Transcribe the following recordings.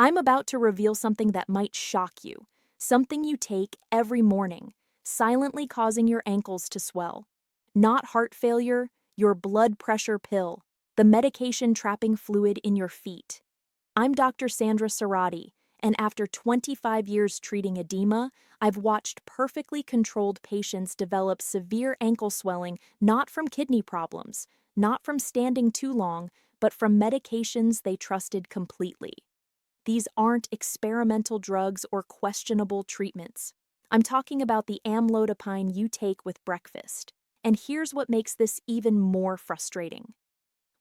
I'm about to reveal something that might shock you, something you take every morning, silently causing your ankles to swell. Not heart failure, your blood pressure pill, the medication trapping fluid in your feet. I'm Dr. Sandra Serrati, and after 25 years treating edema, I've watched perfectly controlled patients develop severe ankle swelling not from kidney problems, not from standing too long, but from medications they trusted completely. These aren't experimental drugs or questionable treatments. I'm talking about the amlodipine you take with breakfast. And here's what makes this even more frustrating.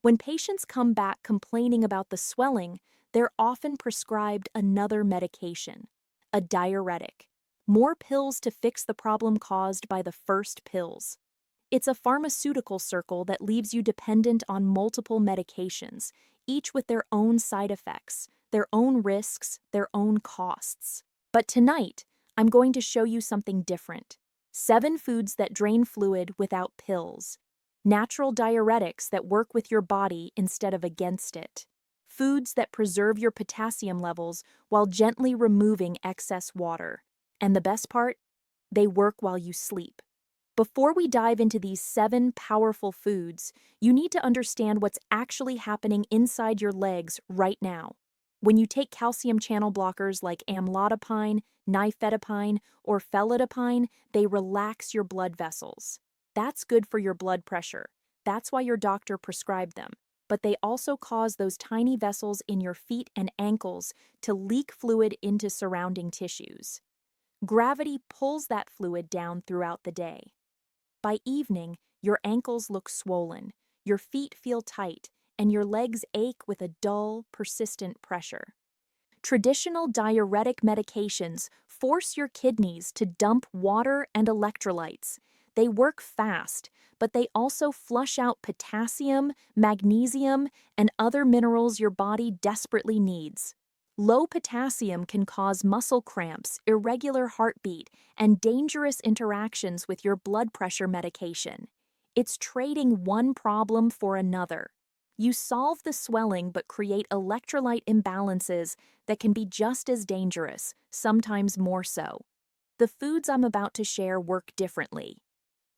When patients come back complaining about the swelling, they're often prescribed another medication, a diuretic, more pills to fix the problem caused by the first pills. It's a pharmaceutical circle that leaves you dependent on multiple medications, each with their own side effects, their own risks, their own costs. But tonight, I'm going to show you something different. 7 foods that drain fluid without pills. Natural diuretics that work with your body instead of against it. Foods that preserve your potassium levels while gently removing excess water. And the best part? They work while you sleep. Before we dive into these 7 powerful foods, you need to understand what's actually happening inside your legs right now. When you take calcium channel blockers like amlodipine, nifedipine, or felidipine, they relax your blood vessels. That's good for your blood pressure. That's why your doctor prescribed them. But they also cause those tiny vessels in your feet and ankles to leak fluid into surrounding tissues. Gravity pulls that fluid down throughout the day. By evening, your ankles look swollen, your feet feel tight, and your legs ache with a dull, persistent pressure. Traditional diuretic medications force your kidneys to dump water and electrolytes. They work fast, but they also flush out potassium, magnesium, and other minerals your body desperately needs. Low potassium can cause muscle cramps, irregular heartbeat, and dangerous interactions with your blood pressure medication. It's trading one problem for another. You solve the swelling but create electrolyte imbalances that can be just as dangerous, sometimes more so. The foods I'm about to share work differently.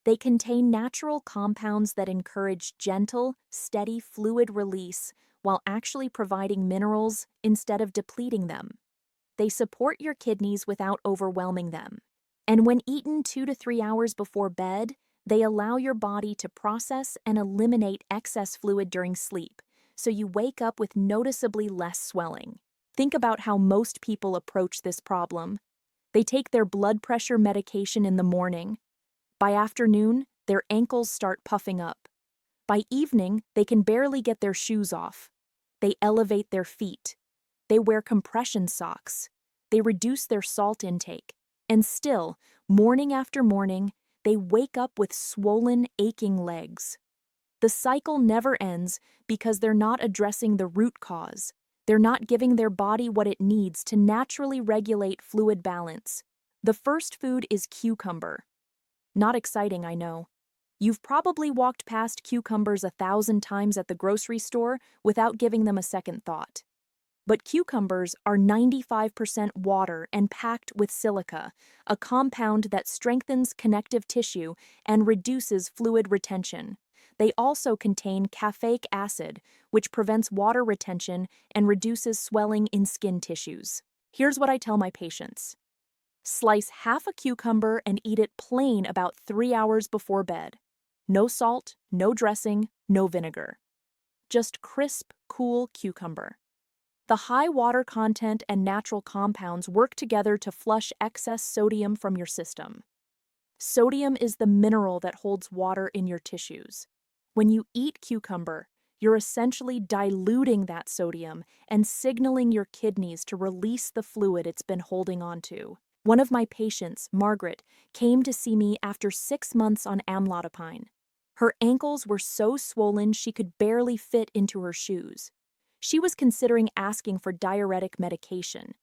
They contain natural compounds that encourage gentle, steady fluid release while actually providing minerals instead of depleting them. They support your kidneys without overwhelming them. And when eaten 2 to 3 hours before bed, they allow your body to process and eliminate excess fluid during sleep, so you wake up with noticeably less swelling. Think about how most people approach this problem. They take their blood pressure medication in the morning. By afternoon, their ankles start puffing up. By evening, they can barely get their shoes off. They elevate their feet. They wear compression socks. They reduce their salt intake. And still, morning after morning, they wake up with swollen, aching legs. The cycle never ends because they're not addressing the root cause. They're not giving their body what it needs to naturally regulate fluid balance. The first food is cucumber. Not exciting, I know. You've probably walked past cucumbers 1,000 times at the grocery store without giving them a second thought. But cucumbers are 95% water and packed with silica, a compound that strengthens connective tissue and reduces fluid retention. They also contain caffeic acid, which prevents water retention and reduces swelling in skin tissues. Here's what I tell my patients. Slice half a cucumber and eat it plain about 3 hours before bed. No salt, no dressing, no vinegar. Just crisp, cool cucumber. The high water content and natural compounds work together to flush excess sodium from your system. Sodium is the mineral that holds water in your tissues. When you eat cucumber, you're essentially diluting that sodium and signaling your kidneys to release the fluid it's been holding onto. One of my patients, Margaret, came to see me after 6 months on amlodipine. Her ankles were so swollen she could barely fit into her shoes. She was considering asking for diuretic medication.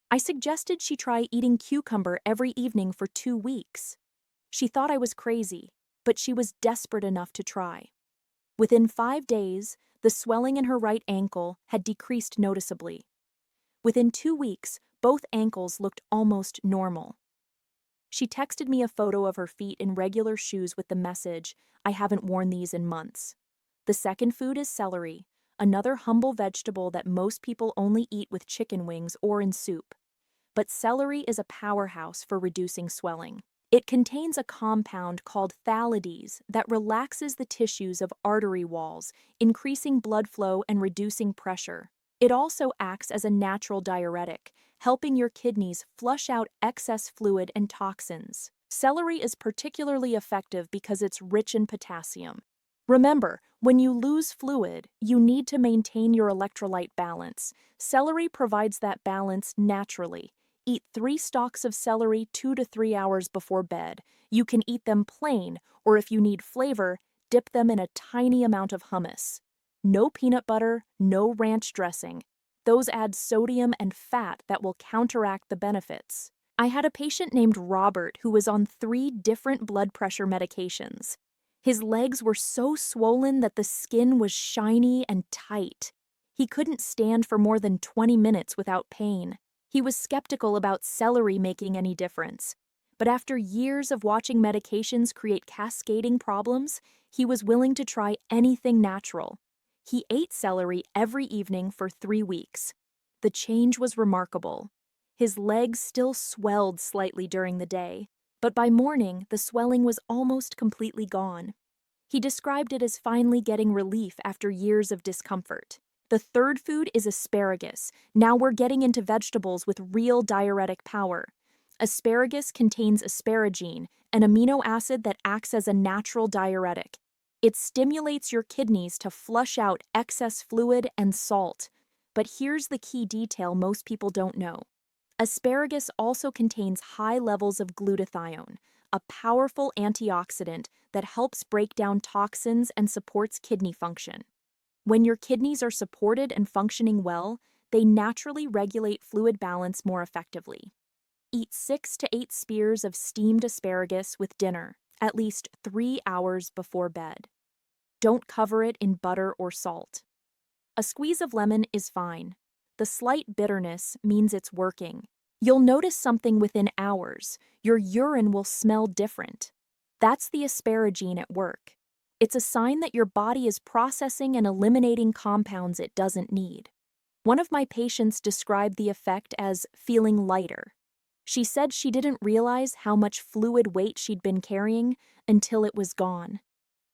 I suggested she try eating cucumber every evening for 2 weeks. She thought I was crazy, but she was desperate enough to try. Within 5 days, the swelling in her right ankle had decreased noticeably. Within 2 weeks, both ankles looked almost normal. She texted me a photo of her feet in regular shoes with the message, "I haven't worn these in months." The second food is celery, another humble vegetable that most people only eat with chicken wings or in soup. But celery is a powerhouse for reducing swelling. It contains a compound called phthalate that relaxes the tissues of artery walls, increasing blood flow and reducing pressure. It also acts as a natural diuretic, helping your kidneys flush out excess fluid and toxins. Celery is particularly effective because it's rich in potassium. Remember, when you lose fluid, you need to maintain your electrolyte balance. Celery provides that balance naturally. Eat 3 stalks of celery 2 to 3 hours before bed. You can eat them plain, or if you need flavor, dip them in a tiny amount of hummus. No peanut butter, no ranch dressing. Those add sodium and fat that will counteract the benefits. I had a patient named Robert who was on 3 different blood pressure medications. His legs were so swollen that the skin was shiny and tight. He couldn't stand for more than 20 minutes without pain. He was skeptical about celery making any difference. But after years of watching medications create cascading problems, he was willing to try anything natural. He ate celery every evening for 3 weeks. The change was remarkable. His legs still swelled slightly during the day, but by morning, the swelling was almost completely gone. He described it as finally getting relief after years of discomfort. The third food is asparagus. Now we're getting into vegetables with real diuretic power. Asparagus contains asparagine, an amino acid that acts as a natural diuretic. It stimulates your kidneys to flush out excess fluid and salt. But here's the key detail most people don't know. Asparagus also contains high levels of glutathione, a powerful antioxidant that helps break down toxins and supports kidney function. When your kidneys are supported and functioning well, they naturally regulate fluid balance more effectively. Eat 6 to 8 spears of steamed asparagus with dinner, at least 3 hours before bed. Don't cover it in butter or salt. A squeeze of lemon is fine. The slight bitterness means it's working. You'll notice something within hours. Your urine will smell different. That's the asparagine at work. It's a sign that your body is processing and eliminating compounds it doesn't need. One of my patients described the effect as feeling lighter. She said she didn't realize how much fluid weight she'd been carrying until it was gone.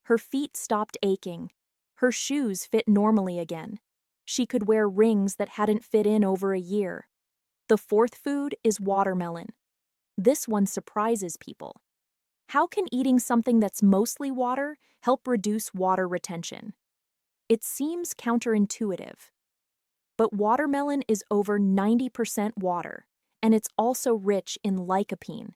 Her feet stopped aching. Her shoes fit normally again. She could wear rings that hadn't fit in over a year. The fourth food is watermelon. This one surprises people. How can eating something that's mostly water help reduce water retention? It seems counterintuitive. But watermelon is over 90% water, and it's also rich in lycopene,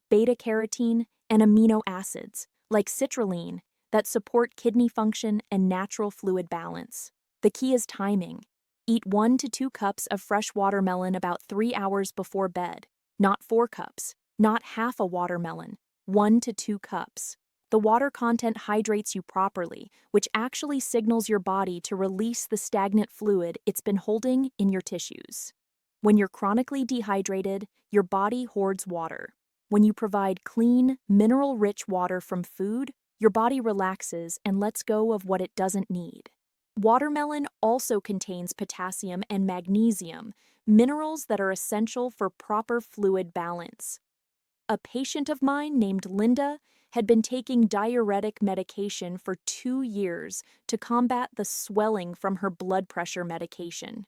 beta-carotene, and amino acids, like citrulline, that support kidney function and natural fluid balance. The key is timing. Eat 1 to 2 cups of fresh watermelon about 3 hours before bed, not 4 cups, not half a watermelon, 1 to 2 cups. The water content hydrates you properly, which actually signals your body to release the stagnant fluid it's been holding in your tissues. When you're chronically dehydrated, your body hoards water. When you provide clean, mineral-rich water from food, your body relaxes and lets go of what it doesn't need. Watermelon also contains potassium and magnesium, minerals that are essential for proper fluid balance. A patient of mine named Linda had been taking diuretic medication for 2 years to combat the swelling from her blood pressure medication.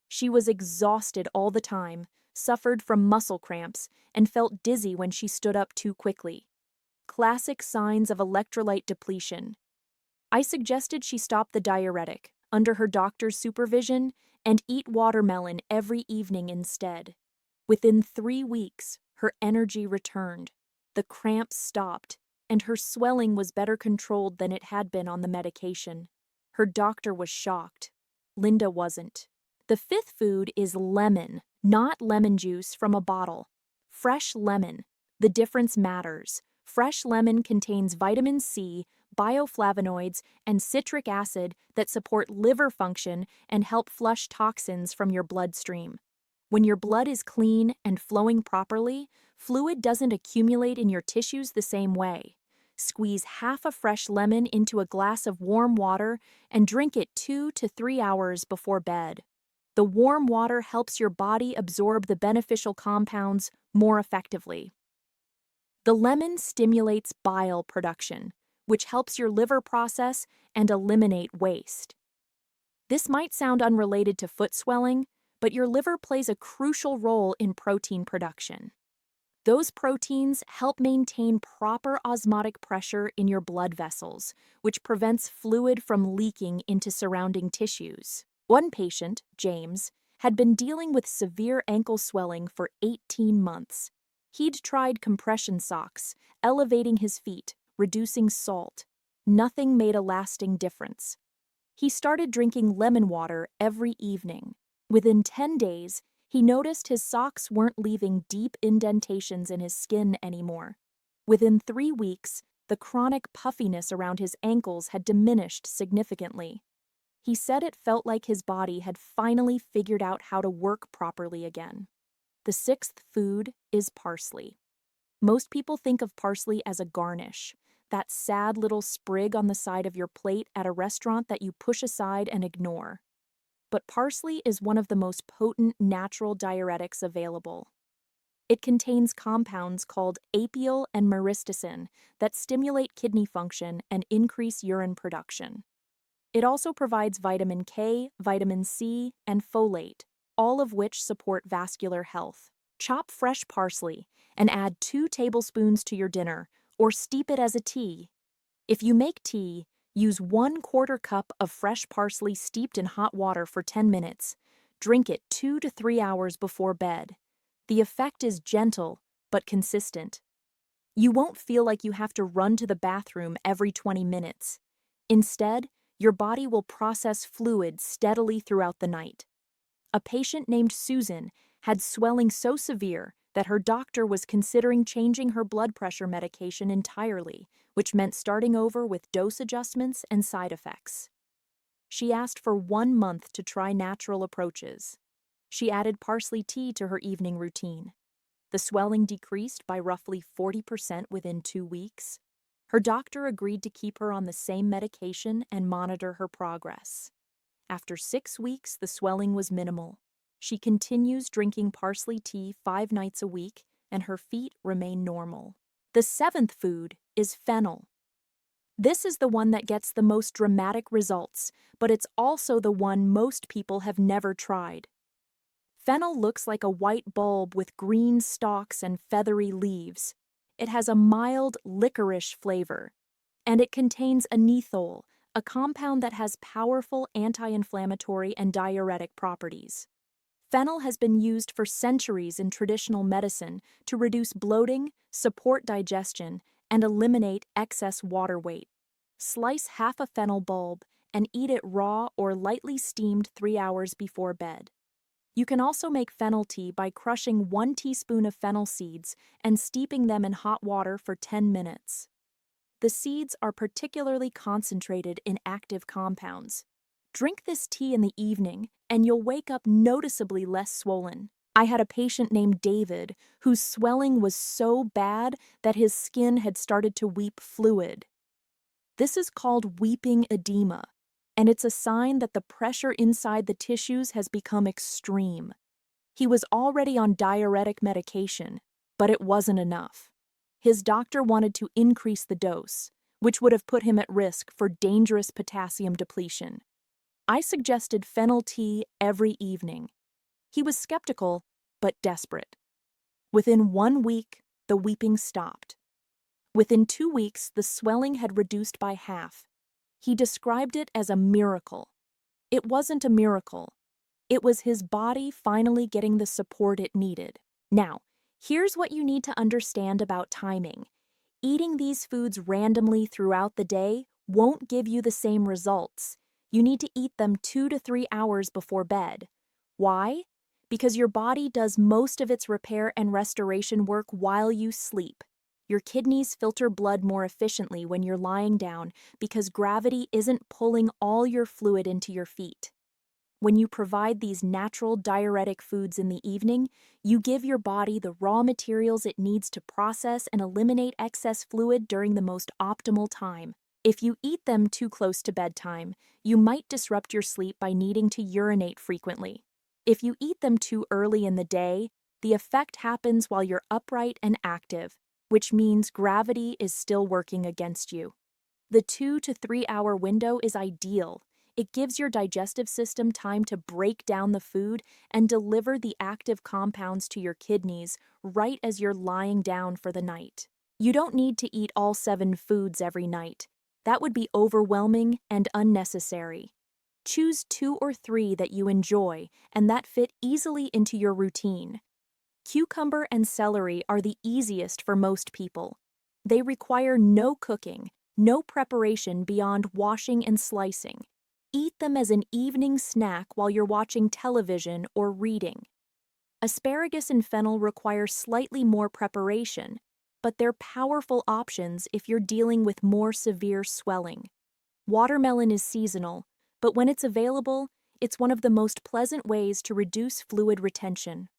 She was exhausted all the time, suffered from muscle cramps, and felt dizzy when she stood up too quickly. Classic signs of electrolyte depletion. I suggested she stop the diuretic, under her doctor's supervision, and eat watermelon every evening instead. Within 3 weeks, her energy returned. The cramps stopped, and her swelling was better controlled than it had been on the medication. Her doctor was shocked. Linda wasn't. The fifth food is lemon, not lemon juice from a bottle. Fresh lemon. The difference matters. Fresh lemon contains vitamin C, bioflavonoids, and citric acid that support liver function and help flush toxins from your bloodstream. When your blood is clean and flowing properly, fluid doesn't accumulate in your tissues the same way. Squeeze half a fresh lemon into a glass of warm water and drink it 2 to 3 hours before bed. The warm water helps your body absorb the beneficial compounds more effectively. The lemon stimulates bile production, which helps your liver process and eliminate waste. This might sound unrelated to foot swelling, but your liver plays a crucial role in protein production. Those proteins help maintain proper osmotic pressure in your blood vessels, which prevents fluid from leaking into surrounding tissues. One patient, James, had been dealing with severe ankle swelling for 18 months. He'd tried compression socks, elevating his feet, reducing salt. Nothing made a lasting difference. He started drinking lemon water every evening. Within 10 days, he noticed his socks weren't leaving deep indentations in his skin anymore. Within 3 weeks, the chronic puffiness around his ankles had diminished significantly. He said it felt like his body had finally figured out how to work properly again. The sixth food is parsley. Most people think of parsley as a garnish, that sad little sprig on the side of your plate at a restaurant that you push aside and ignore. But parsley is one of the most potent natural diuretics available. It contains compounds called apiol and myristicin that stimulate kidney function and increase urine production. It also provides vitamin K, vitamin C, and folate, all of which support vascular health. Chop fresh parsley and add 2 tablespoons to your dinner, or steep it as a tea. If you make tea, use 1/4 cup of fresh parsley steeped in hot water for 10 minutes. Drink it 2 to 3 hours before bed. The effect is gentle, but consistent. You won't feel like you have to run to the bathroom every 20 minutes. Instead, your body will process fluid steadily throughout the night. A patient named Susan had swelling so severe that her doctor was considering changing her blood pressure medication entirely, which meant starting over with dose adjustments and side effects. She asked for 1 month to try natural approaches. She added parsley tea to her evening routine. The swelling decreased by roughly 40% within 2 weeks. Her doctor agreed to keep her on the same medication and monitor her progress. After 6 weeks, the swelling was minimal. She continues drinking parsley tea 5 nights a week, and her feet remain normal. The 7th food is fennel. This is the one that gets the most dramatic results, but it's also the one most people have never tried. Fennel looks like a white bulb with green stalks and feathery leaves. It has a mild licorice flavor, and it contains anethole, a compound that has powerful anti-inflammatory and diuretic properties. Fennel has been used for centuries in traditional medicine to reduce bloating, support digestion, and eliminate excess water weight. Slice half a fennel bulb and eat it raw or lightly steamed 3 hours before bed. You can also make fennel tea by crushing 1 teaspoon of fennel seeds and steeping them in hot water for 10 minutes. The seeds are particularly concentrated in active compounds. Drink this tea in the evening, and you'll wake up noticeably less swollen. I had a patient named David whose swelling was so bad that his skin had started to weep fluid. This is called weeping edema, and it's a sign that the pressure inside the tissues has become extreme. He was already on diuretic medication, but it wasn't enough. His doctor wanted to increase the dose, which would have put him at risk for dangerous potassium depletion. I suggested fennel tea every evening. He was skeptical, but desperate. Within 1 week, the weeping stopped. Within 2 weeks, the swelling had reduced by half. He described it as a miracle. It wasn't a miracle. It was his body finally getting the support it needed. Now, here's what you need to understand about timing. Eating these foods randomly throughout the day won't give you the same results. You need to eat them 2 to 3 hours before bed. Why? Because your body does most of its repair and restoration work while you sleep. Your kidneys filter blood more efficiently when you're lying down because gravity isn't pulling all your fluid into your feet. When you provide these natural diuretic foods in the evening, you give your body the raw materials it needs to process and eliminate excess fluid during the most optimal time. If you eat them too close to bedtime, you might disrupt your sleep by needing to urinate frequently. If you eat them too early in the day, the effect happens while you're upright and active, which means gravity is still working against you. The 2 to 3 hour window is ideal. It gives your digestive system time to break down the food and deliver the active compounds to your kidneys right as you're lying down for the night. You don't need to eat all 7 foods every night. That would be overwhelming and unnecessary. Choose 2 or 3 that you enjoy and that fit easily into your routine. Cucumber and celery are the easiest for most people. They require no cooking, no preparation beyond washing and slicing. Eat them as an evening snack while you're watching television or reading. Asparagus and fennel require slightly more preparation, but they're powerful options if you're dealing with more severe swelling. Watermelon is seasonal, but when it's available, it's one of the most pleasant ways to reduce fluid retention.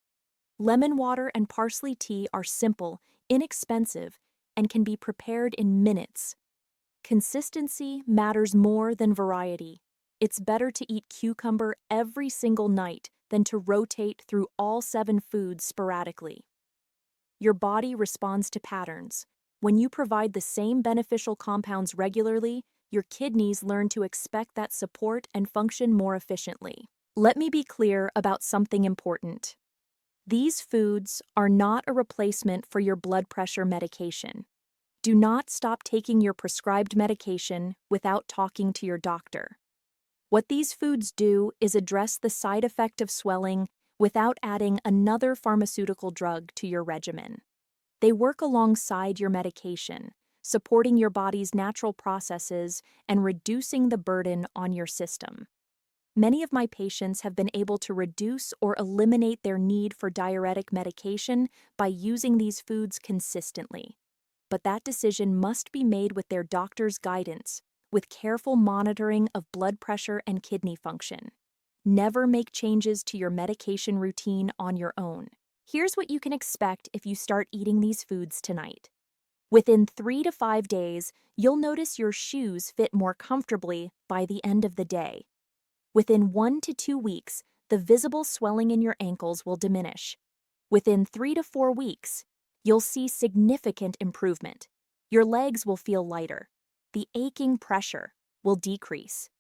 Lemon water and parsley tea are simple, inexpensive, and can be prepared in minutes. Consistency matters more than variety. It's better to eat cucumber every single night than to rotate through all 7 foods sporadically. Your body responds to patterns. When you provide the same beneficial compounds regularly, your kidneys learn to expect that support and function more efficiently. Let me be clear about something important. These foods are not a replacement for your blood pressure medication. Do not stop taking your prescribed medication without talking to your doctor. What these foods do is address the side effect of swelling without adding another pharmaceutical drug to your regimen. They work alongside your medication, supporting your body's natural processes and reducing the burden on your system. Many of my patients have been able to reduce or eliminate their need for diuretic medication by using these foods consistently. But that decision must be made with their doctor's guidance, with careful monitoring of blood pressure and kidney function. Never make changes to your medication routine on your own. Here's what you can expect if you start eating these foods tonight. Within 3 to 5 days, you'll notice your shoes fit more comfortably by the end of the day. Within 1 to 2 weeks, the visible swelling in your ankles will diminish. Within 3 to 4 weeks, you'll see significant improvement. Your legs will feel lighter. The aching pressure will decrease.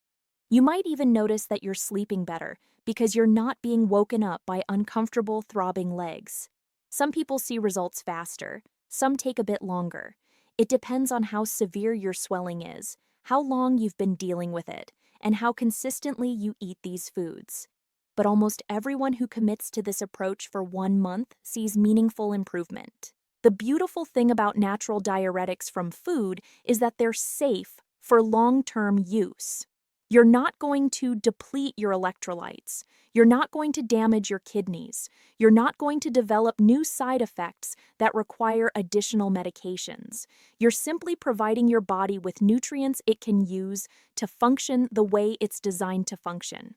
You might even notice that you're sleeping better because you're not being woken up by uncomfortable, throbbing legs. Some people see results faster, some take a bit longer. It depends on how severe your swelling is, how long you've been dealing with it, and how consistently you eat these foods. But almost everyone who commits to this approach for 1 month sees meaningful improvement. The beautiful thing about natural diuretics from food is that they're safe for long-term use. You're not going to deplete your electrolytes. You're not going to damage your kidneys. You're not going to develop new side effects that require additional medications. You're simply providing your body with nutrients it can use to function the way it's designed to function.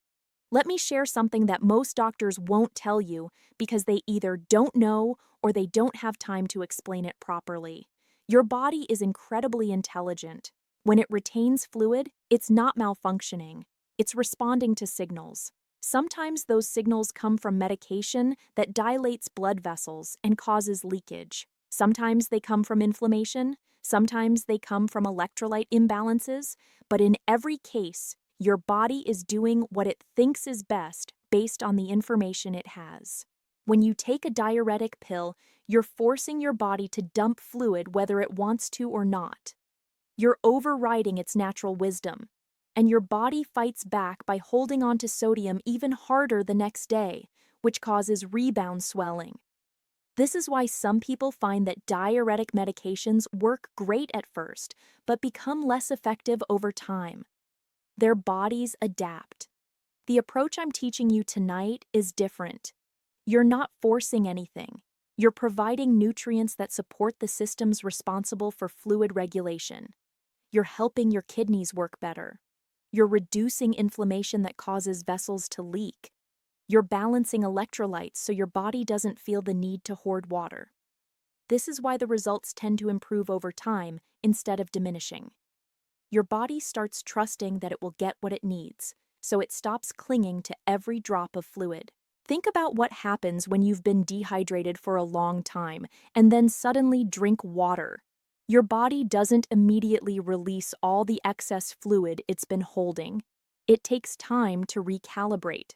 Let me share something that most doctors won't tell you because they either don't know or they don't have time to explain it properly. Your body is incredibly intelligent. When it retains fluid, it's not malfunctioning. It's responding to signals. Sometimes those signals come from medication that dilates blood vessels and causes leakage. Sometimes they come from inflammation. Sometimes they come from electrolyte imbalances. But in every case, your body is doing what it thinks is best based on the information it has. When you take a diuretic pill, you're forcing your body to dump fluid whether it wants to or not. You're overriding its natural wisdom, and your body fights back by holding on to sodium even harder the next day, which causes rebound swelling. This is why some people find that diuretic medications work great at first, but become less effective over time. Their bodies adapt. The approach I'm teaching you tonight is different. You're not forcing anything. You're providing nutrients that support the systems responsible for fluid regulation. You're helping your kidneys work better. You're reducing inflammation that causes vessels to leak. You're balancing electrolytes so your body doesn't feel the need to hoard water. This is why the results tend to improve over time instead of diminishing. Your body starts trusting that it will get what it needs, so it stops clinging to every drop of fluid. Think about what happens when you've been dehydrated for a long time and then suddenly drink water. Your body doesn't immediately release all the excess fluid it's been holding. It takes time to recalibrate.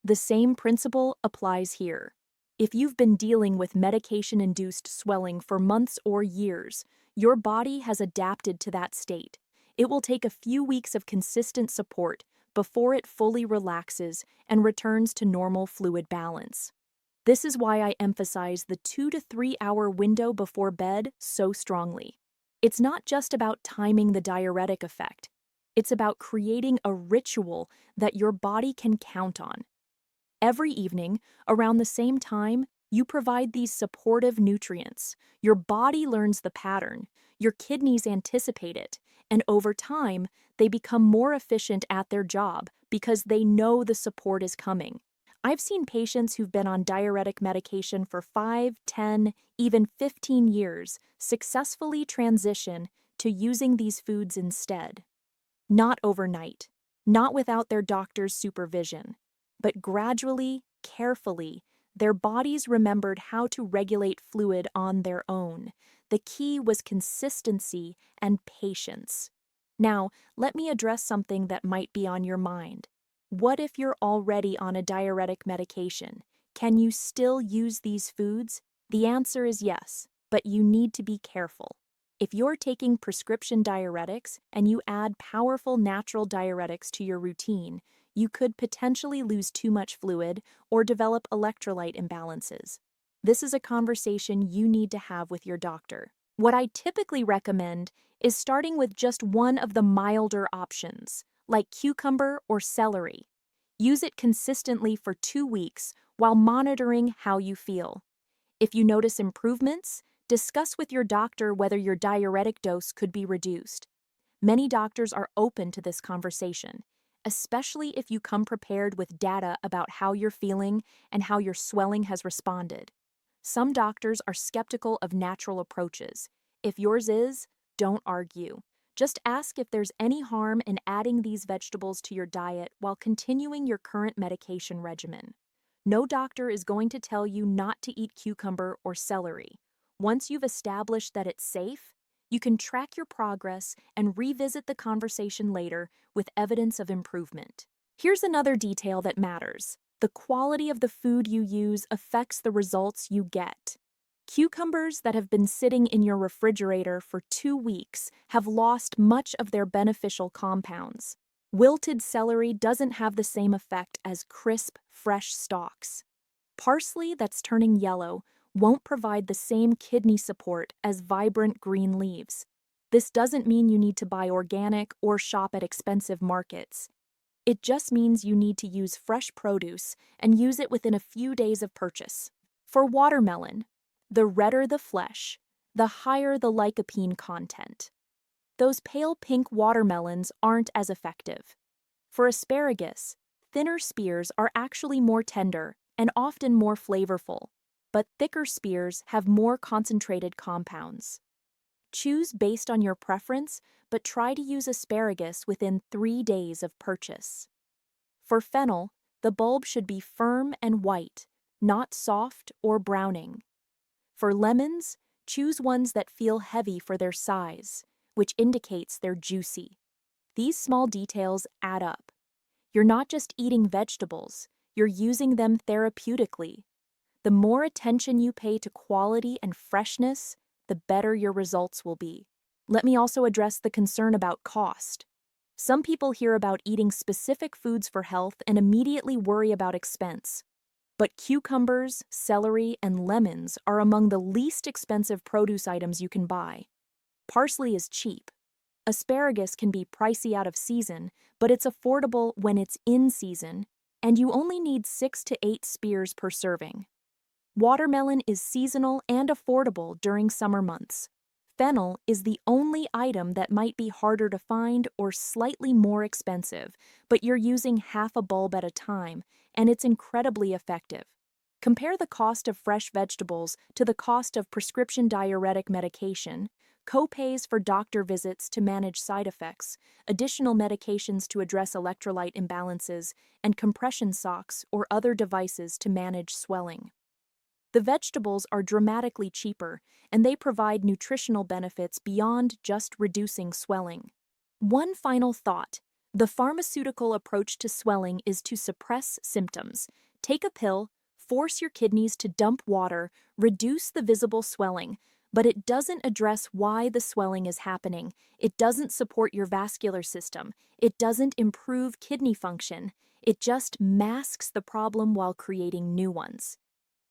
The same principle applies here. If you've been dealing with medication-induced swelling for months or years, your body has adapted to that state. It will take a few weeks of consistent support before it fully relaxes and returns to normal fluid balance. This is why I emphasize the 2 to 3 hour window before bed so strongly. It's not just about timing the diuretic effect. It's about creating a ritual that your body can count on. Every evening, around the same time, you provide these supportive nutrients. Your body learns the pattern, your kidneys anticipate it, and over time, they become more efficient at their job because they know the support is coming. I've seen patients who've been on diuretic medication for 5, 10, even 15 years successfully transition to using these foods instead. Not overnight, not without their doctor's supervision, but gradually, carefully, their bodies remembered how to regulate fluid on their own. The key was consistency and patience. Now, let me address something that might be on your mind. What if you're already on a diuretic medication? Can you still use these foods? The answer is yes, but you need to be careful. If you're taking prescription diuretics and you add powerful natural diuretics to your routine, you could potentially lose too much fluid or develop electrolyte imbalances. This is a conversation you need to have with your doctor. What I typically recommend is starting with just one of the milder options, like cucumber or celery. Use it consistently for 2 weeks while monitoring how you feel. If you notice improvements, discuss with your doctor whether your diuretic dose could be reduced. Many doctors are open to this conversation, especially if you come prepared with data about how you're feeling and how your swelling has responded. Some doctors are skeptical of natural approaches. If yours is, don't argue. Just ask if there's any harm in adding these vegetables to your diet while continuing your current medication regimen. No doctor is going to tell you not to eat cucumber or celery. Once you've established that it's safe, you can track your progress and revisit the conversation later with evidence of improvement. Here's another detail that matters. The quality of the food you use affects the results you get. Cucumbers that have been sitting in your refrigerator for 2 weeks have lost much of their beneficial compounds. Wilted celery doesn't have the same effect as crisp, fresh stalks. Parsley that's turning yellow won't provide the same kidney support as vibrant green leaves. This doesn't mean you need to buy organic or shop at expensive markets. It just means you need to use fresh produce and use it within a few days of purchase. For watermelon, the redder the flesh, the higher the lycopene content. Those pale pink watermelons aren't as effective. For asparagus, thinner spears are actually more tender and often more flavorful, but thicker spears have more concentrated compounds. Choose based on your preference, but try to use asparagus within 3 days of purchase. For fennel, the bulb should be firm and white, not soft or browning. For lemons, choose ones that feel heavy for their size, which indicates they're juicy. These small details add up. You're not just eating vegetables, you're using them therapeutically. The more attention you pay to quality and freshness, the better your results will be. Let me also address the concern about cost. Some people hear about eating specific foods for health and immediately worry about expense. But cucumbers, celery, and lemons are among the least expensive produce items you can buy. Parsley is cheap. Asparagus can be pricey out of season, but it's affordable when it's in season, and you only need 6 to 8 spears per serving. Watermelon is seasonal and affordable during summer months. Fennel is the only item that might be harder to find or slightly more expensive, but you're using half a bulb at a time, and it's incredibly effective. Compare the cost of fresh vegetables to the cost of prescription diuretic medication, co-pays for doctor visits to manage side effects, additional medications to address electrolyte imbalances, and compression socks or other devices to manage swelling. The vegetables are dramatically cheaper, and they provide nutritional benefits beyond just reducing swelling. One final thought. The pharmaceutical approach to swelling is to suppress symptoms. Take a pill, force your kidneys to dump water, reduce the visible swelling, but it doesn't address why the swelling is happening. It doesn't support your vascular system. It doesn't improve kidney function. It just masks the problem while creating new ones.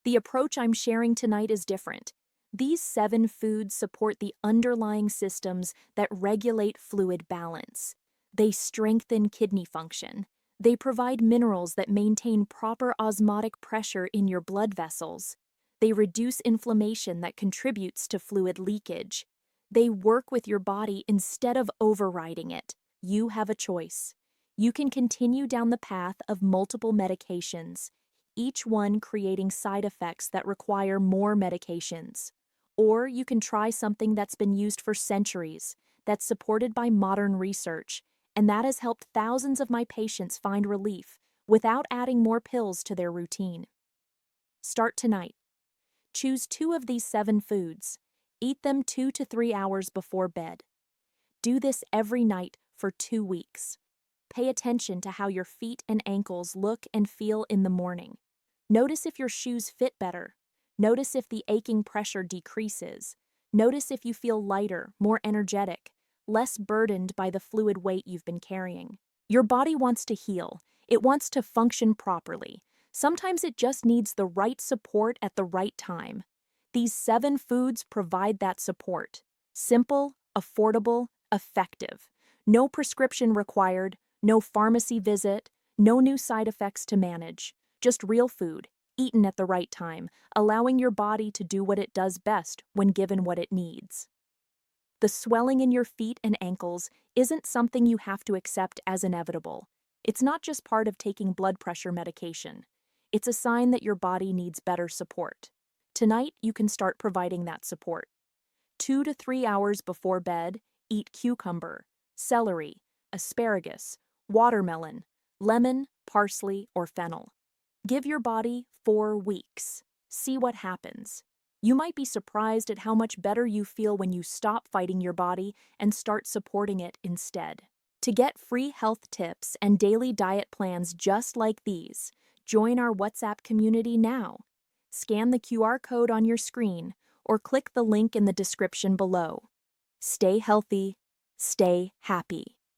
The approach I'm sharing tonight is different. These 7 foods support the underlying systems that regulate fluid balance. They strengthen kidney function. They provide minerals that maintain proper osmotic pressure in your blood vessels. They reduce inflammation that contributes to fluid leakage. They work with your body instead of overriding it. You have a choice. You can continue down the path of multiple medications, each one creating side effects that require more medications. Or you can try something that's been used for centuries, that's supported by modern research, and that has helped thousands of my patients find relief without adding more pills to their routine. Start tonight. Choose 2 of these 7 foods. Eat them 2 to 3 hours before bed. Do this every night for 2 weeks. Pay attention to how your feet and ankles look and feel in the morning. Notice if your shoes fit better. Notice if the aching pressure decreases. Notice if you feel lighter, more energetic, less burdened by the fluid weight you've been carrying. Your body wants to heal. It wants to function properly. Sometimes it just needs the right support at the right time. These 7 foods provide that support. Simple, affordable, effective. No prescription required, no pharmacy visit, no new side effects to manage. Just real food, eaten at the right time, allowing your body to do what it does best when given what it needs. The swelling in your feet and ankles isn't something you have to accept as inevitable. It's not just part of taking blood pressure medication. It's a sign that your body needs better support. Tonight, you can start providing that support. 2 to 3 hours before bed, eat cucumber, celery, asparagus, watermelon, lemon, parsley, or fennel. Give your body 4 weeks. See what happens. You might be surprised at how much better you feel when you stop fighting your body and start supporting it instead. To get free health tips and daily diet plans just like these, join our WhatsApp community now. Scan the QR code on your screen or click the link in the description below. Stay healthy, stay happy.